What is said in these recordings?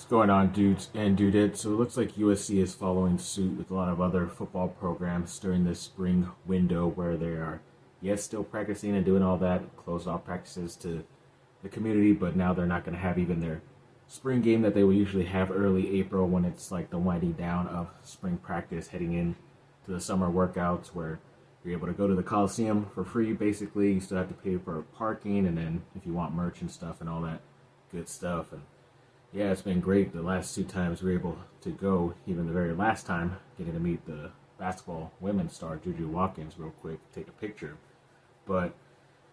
What's going on, dudes and dudettes? So it looks like USC is following suit with a lot of other football programs during this spring window where they are, yes, still practicing and doing all that, closed off practices to the community, but now they're not going to have even their spring game that they will usually have early April when it's like the winding down of spring practice heading in to the summer workouts where you're able to go to the Coliseum for free basically. You still have to pay for parking and then if you want merch and stuff and all that good stuff. And yeah, it's been great. The last two times we were able to go, even the very last time, getting to meet the basketball women's star, Juju Watkins, real quick, take a picture. But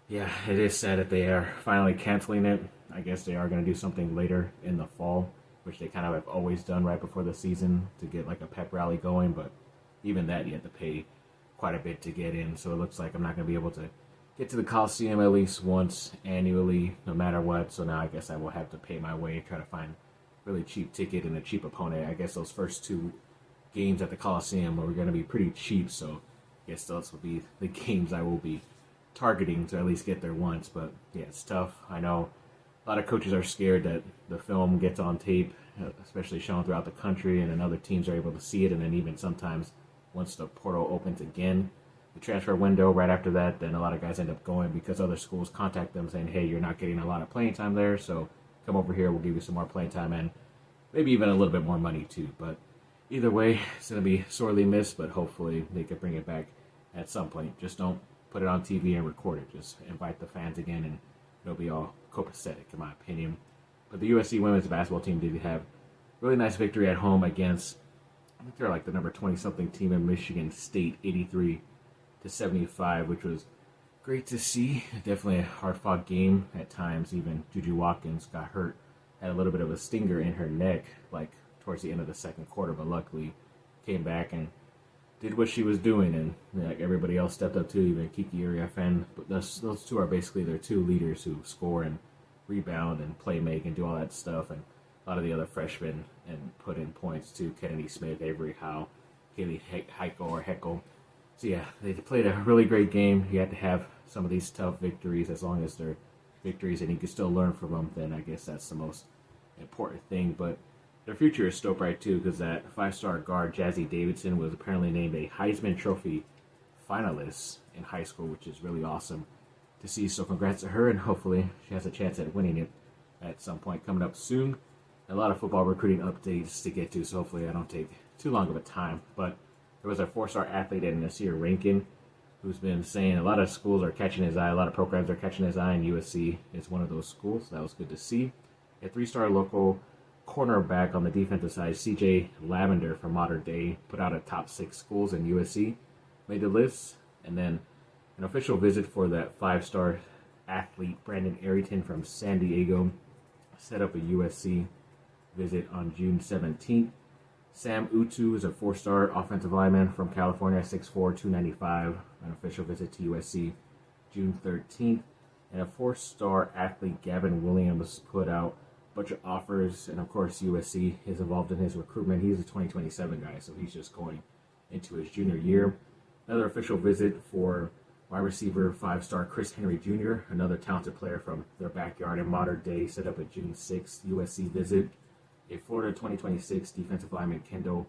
yeah, it is sad that they are finally canceling it. I guess they are going to do something later in the fall, which they kind of have always done right before the season to get like a pep rally going. But even that, you have to pay quite a bit to get in. So it looks like I'm not going to be able to get to the Coliseum at least once annually, no matter what. So now I guess I will have to pay my way, try to find a really cheap ticket and a cheap opponent. I guess those first two games at the Coliseum were going to be pretty cheap, so I guess those will be the games I will be targeting to at least get there once. But yeah, it's tough. I know a lot of coaches are scared that the film gets on tape, especially shown throughout the country, and then other teams are able to see it, and then even sometimes once the portal opens again, the transfer window right after that, then a lot of guys end up going because other schools contact them saying, hey, you're not getting a lot of playing time there, so come over here, we'll give you some more playing time and maybe even a little bit more money too. But either way, it's going to be sorely missed, but hopefully they can bring it back at some point. Just don't put it on TV and record it. Just invite the fans again and it'll be all copacetic in my opinion. But the USC women's basketball team did have a really nice victory at home against, I think they're like the number 20-something team in Michigan State, 83-75, which was great to see. Definitely a hard-fought game at times. Even Juju Watkins got hurt, had a little bit of a stinger in her neck, like towards the end of the second quarter, but luckily came back and did what she was doing, and like everybody else stepped up too. Even Kiki Uriafen. But those two are basically their two leaders who score and rebound and play make and do all that stuff. And a lot of the other freshmen and put in points too. Kennedy Smith, Avery Howe, Kaylee Heckle. So yeah, they played a really great game. You have to have some of these tough victories. As long as they're victories and you can still learn from them, then I guess that's the most important thing. But their future is still bright too, because that five-star guard Jazzy Davidson was apparently named a Heisman Trophy finalist in high school, which is really awesome to see. So congrats to her, and hopefully she has a chance at winning it at some point coming up soon. A lot of football recruiting updates to get to, so hopefully I don't take too long of a time. But there was a four-star athlete in Nasir Rankin who's been saying a lot of schools are catching his eye, a lot of programs are catching his eye, and USC is one of those schools. So that was good to see. A three-star local cornerback on the defensive side, CJ Lavender from Modern Day, put out a top 6 schools, and USC made the list. And then an official visit for that five-star athlete, Brandon Arrington from San Diego, set up a USC visit on June 17th. Sam Utu is a 4-star offensive lineman from California, 6'4", 295. An official visit to USC June 13th. And a 4-star athlete, Gavin Williams, put out a bunch of offers. And of course, USC is involved in his recruitment. He's a 2027 guy, so he's just going into his junior year. Another official visit for wide receiver 5-star Chris Henry Jr., another talented player from their backyard in Modern Day, set up a June 6th USC visit. A Florida 2026 defensive lineman, Kendall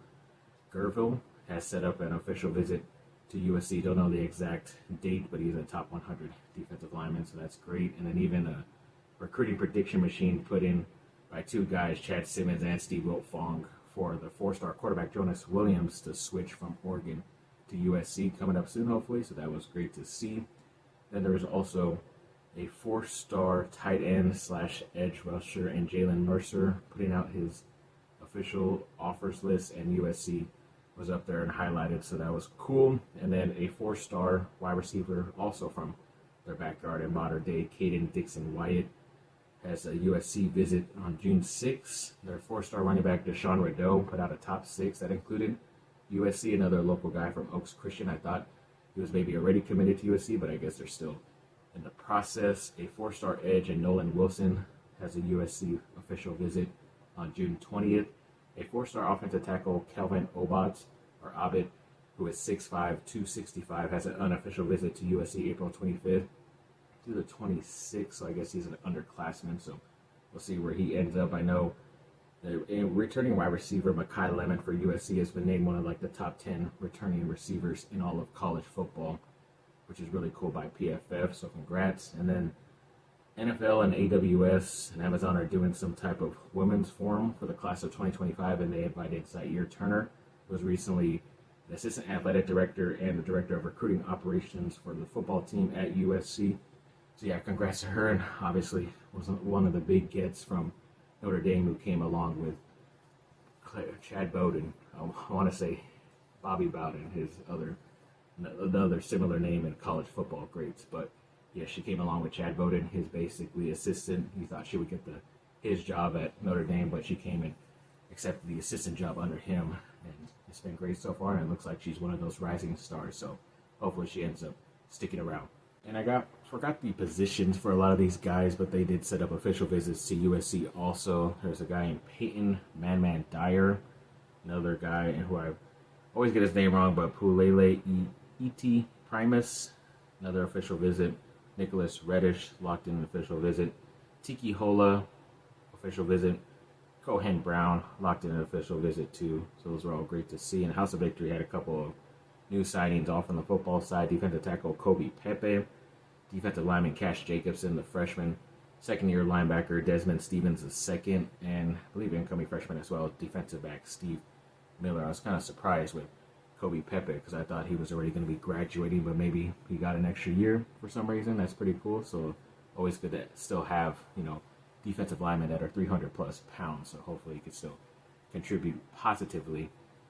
Gerville, has set up an official visit to USC. Don't know the exact date, but he's a top 100 defensive lineman, so that's great. And then even a recruiting prediction machine put in by two guys, Chad Simmons and Steve Wiltfong, for the 4-star quarterback Jonas Williams to switch from Oregon to USC coming up soon, hopefully. So that was great to see. Then there was also a 4-star tight end / edge rusher and Jalen Mercer putting out his official offers list, and USC was up there and highlighted, so that was cool. And then a 4-star wide receiver also from their backyard in Modern Day, Caden Dixon Wyatt, has a USC visit on June 6th. Their 4-star running back Deshaun Rideau put out a top 6 that included USC, another local guy from Oaks Christian. I thought he was maybe already committed to USC, but I guess they're still in the process. A 4-star edge and Nolan Wilson has a USC official visit on June 20th. A 4-star offensive tackle Kelvin Abid, who is 6'5", 265, has an unofficial visit to USC April 25th through the 26th. So I guess he's an underclassman. So we'll see where he ends up. I know The returning wide receiver Mekhi Lemon for USC has been named one of like the top 10 returning receivers in all of college football, which is really cool by PFF. So congrats. And then NFL and AWS and Amazon are doing some type of women's forum for the class of 2025, and they invited Zaire Turner, who was recently the assistant athletic director and the director of recruiting operations for the football team at USC. So yeah, congrats to her, and obviously was one of the big gets from Notre Dame who came along with Chad Bowden. I want to say Bobby Bowden, the other similar name in college football greats, but yeah, she came along with Chad Bowden, his basically assistant. He thought she would get his job at Notre Dame, but she came and accepted the assistant job under him, and it's been great so far, and it looks like she's one of those rising stars, so hopefully she ends up sticking around. And I forgot the positions for a lot of these guys, but they did set up official visits to USC also. There's a guy named Peyton Man Dyer, another guy who I always get his name wrong, but Pulele E.T. Primus, another official visit. Nicholas Reddish locked in an official visit. Tiki Hola, official visit. Cohen Brown locked in an official visit too. So those were all great to see. And House of Victory had a couple of new signings off on the football side. Defensive tackle Kobe Pepe. Defensive lineman Cash Jacobson, the freshman. Second-year linebacker Desmond Stevens, the second. And I believe incoming freshman as well, defensive back Steve Miller. I was kind of surprised with Kobe Pepe because I thought he was already going to be graduating, but maybe he got an extra year for some reason. That's pretty cool. So always good to still have, defensive linemen that are 300 plus pounds. So hopefully he could still contribute positively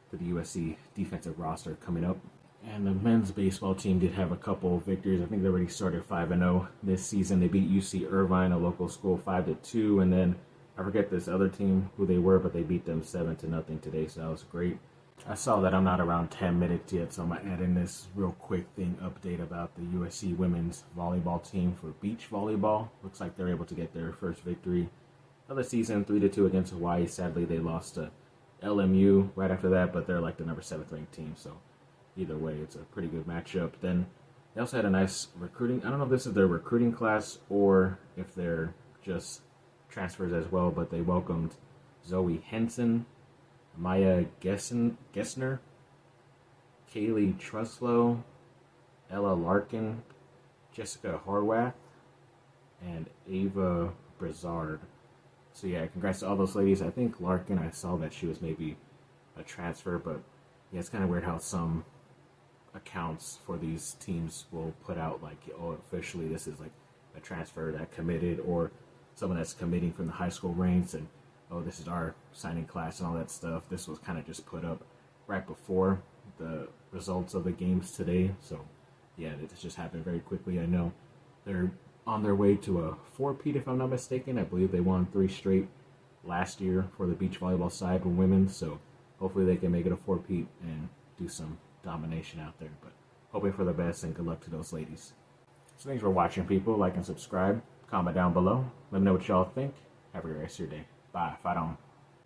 to the USC defensive roster coming up. And the men's baseball team did have a couple of victories. I think they already started 5-0 this season. They beat UC Irvine, a local school, 5-2, and then I forget this other team who they were, but they beat them 7-0 today. So that was great. I saw that I'm not around 10 minutes yet, so I'm going to add in this real quick update about the USC women's volleyball team for beach volleyball. Looks like they're able to get their first victory of the season, 3-2 against Hawaii. Sadly, they lost to LMU right after that, but they're like the number 7th ranked team, so either way, it's a pretty good matchup. Then they also had a nice recruiting. I don't know if this is their recruiting class or if they're just transfers as well, but they welcomed Zoe Henson, Maya Gessner, Kaylee Truslow, Ella Larkin, Jessica Horwath, and Ava Brizard. So yeah, congrats to all those ladies. I think Larkin, I saw that she was maybe a transfer, but yeah, it's kind of weird how some accounts for these teams will put out like, oh, officially this is like a transfer that committed, or someone that's committing from the high school ranks, and oh, this is our signing class and all that stuff. This was kind of just put up right before the results of the games today. So, yeah, it just happened very quickly. I know they're on their way to a 4-peat, if I'm not mistaken. I believe they won 3 straight last year for the beach volleyball side with women. So, hopefully they can make it a 4-peat and do some domination out there. But hoping for the best, and good luck to those ladies. So, thanks for watching, people. Like and subscribe. Comment down below. Let me know what y'all think. Have a great rest of your day. Bye. Fight on.